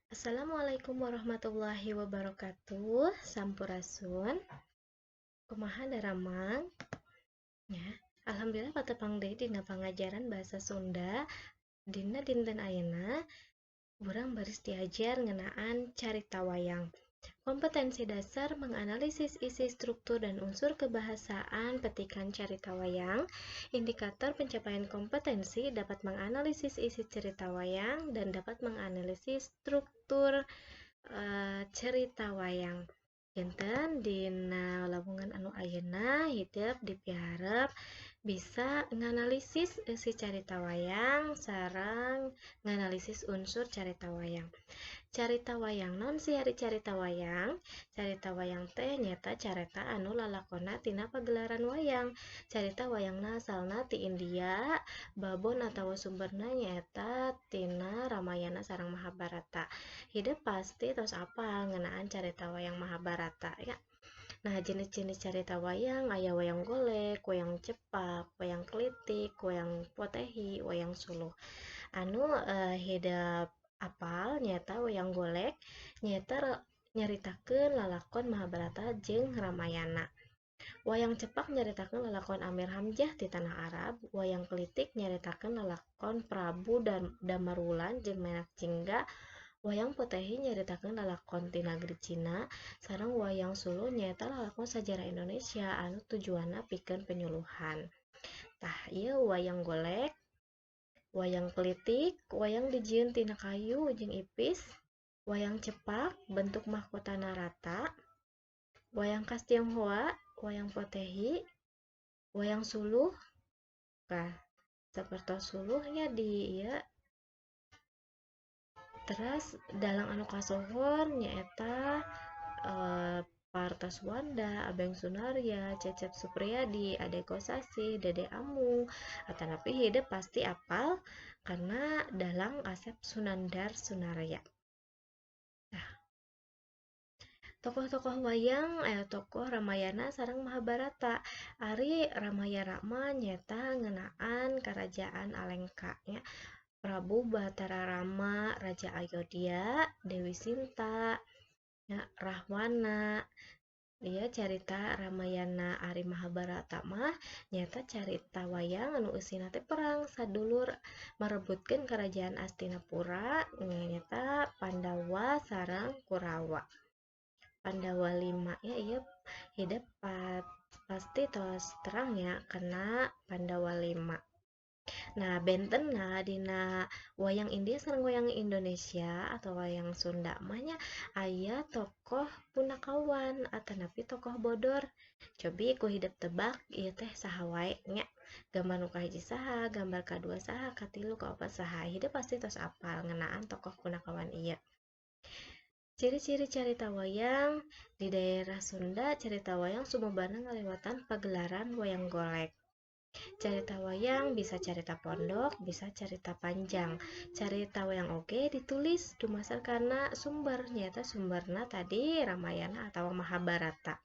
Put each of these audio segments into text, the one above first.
Assalamualaikum warahmatullahi wabarakatuh. Sampurasun. Kumaha daramang? Ya. Alhamdulillah patepang deui dina pangajaran bahasa Sunda. Dina dinten ayeuna urang baris diajar ngeunaan carita wayang. Kompetensi dasar menganalisis isi struktur dan unsur kebahasaan petikan carita wayang. Indikator pencapaian kompetensi dapat menganalisis isi cerita wayang dan dapat menganalisis struktur cerita wayang. Jinten dina labungan anu ayeuna hidup dipiharep bisa nganalisis isi carita wayang sareng nganalisis unsur carita wayang. Carita wayang non sihari carita wayang. Carita wayang teh nyata carita anu lalakonna tina pagelaran wayang. Carita wayangna asalna ti India. Babon atawa sumberna nyaeta tina Ramayana sareng Mahabharata. Hidup pasti tos apal ngeunaan carita wayang Mahabharata ya. Nah, jenis-jenis carita wayang aya wayang golek, wayang cepak, wayang klitik, wayang potehi, wayang suluh. Anu hidup apal nyata wayang golek nyata nyaritakeun lalakon Mahabharata jeung Ramayana. Wayang cepak nyaritakeun lalakon Amir Hamzah di tanah Arab. Wayang klitik nyaritakeun lalakon Prabu dan Damarwulan jeung Menak Cingga. Wayang potehi nyaritakeun lalakon ti nagri Cina. Sareng wayang suluh nyaeta lalakon sajarah Indonesia anu tujuanna pikeun penyuluhan. Tah, ieu wayang golek. Wayang klitik, wayang dijieun tina kayu jeung ipis. Wayang cepak, bentuk mahkotana rata. Wayang khas Tionghoa, wayang potehi, wayang suluh. Kah, sapertos suluhnya di ieu. Terus dalang anu kasohor nyaeta Partaswanda, Abeng Sunarya, Cecep Supriyadi, Ade Kosasi, Dede Amung, atanapi hidup pasti apal karena dalang Asep Sunandar Sunarya. Nah, tokoh-tokoh wayang tokoh Ramayana sareng Mahabharata. Ari Ramayana mah nyata ngeunaan kerajaan Alengka nya. Prabu Batara Rama, Raja Ayodhya, Dewi Sinta, ya, Rahwana. Dia carita Ramayana Ari Mahabharata mah nyata carita wayang anu eusina teh perang sadulur marebutkeun kerajaan Astinapura nyata Pandawa sareng Kurawa. Pandawa 5 ya ieu hidup pasti tos terang ya kena Pandawa 5. Nah, bentenna dina wayang India sareng wayang Indonesia atau wayang Sunda mah nya aya tokoh punakawan atanapi tokoh bodor. Cobi ku hidup tebak ieu teh saha wae nya. Gambar nu kahiji saha, gambar kadua saha, katilu kaopat saha. Hidup pasti tos apal ngeunaan tokoh punakawan ieu. Ciri-ciri carita wayang di daerah Sunda, carita wayang sumebarna ngalewatan pagelaran wayang golek. Carita wayang bisa carita pondok, bisa carita panjang. Carita wayang oge ditulis dumasar kana sumber, nyata sumberna tadi Ramayana atau Mahabharata.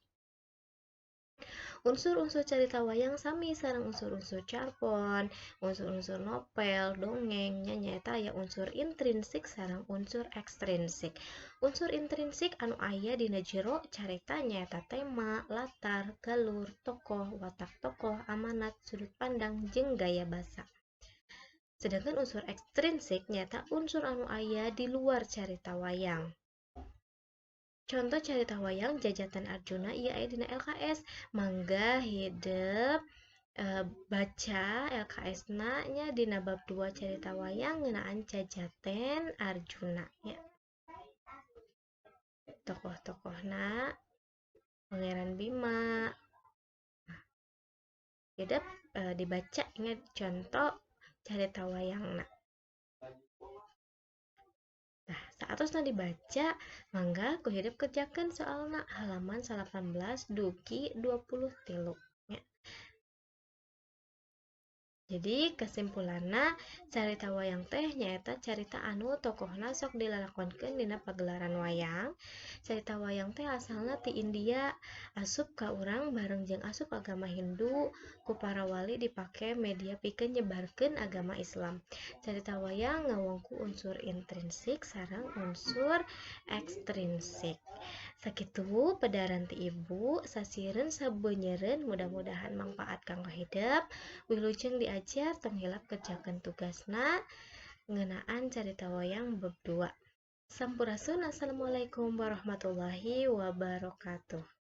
Unsur-unsur carita wayang sami sareng unsur-unsur carpon, unsur-unsur novel, dongeng, nyaeta aya unsur intrinsik sareng unsur ekstrinsik. Unsur intrinsik anu aya dina jero carita nyaeta tema, latar, galur, tokoh, watak tokoh, amanat, sudut pandang, jeung gaya basa. Sedangkan unsur ekstrinsik nyata unsur anu aya di luar carita wayang. Contoh carita wayang Jajatan Arjuna ieu aya dina LKS. Mangga hidup baca LKS-na nya dina bab 2 carita wayang ngeunaan Jajaten Arjuna nya. Tokoh-tokohna Pangeran Bima. Hidup dibaca nya contoh carita wayangna. Nah, saatosna dibaca, mangga ku hidup kerjakeun soalna halaman 18 dugi 23. Jadi kesimpulanna carita wayang teh nyaeta carita anu tokohna sok dilalakonkeun dina pagelaran wayang. Carita wayang teh asalna ti India, asup ka urang bareng jeung asup agama Hindu, ku para wali dipake media pikeun nyebarkeun agama Islam. Carita wayang ngawongku unsur intrinsik sareng unsur ekstrinsik. Sakitu pedaran ti ibu, sasireun sabeunyereun mudah-mudahan manfaat kanggo hidup. Wilujeng diajar tong hilap kerjakeun tugasna ngeunaan carita wayang bab 2. Sampurasun. Assalamualaikum warahmatullahi wabarakatuh.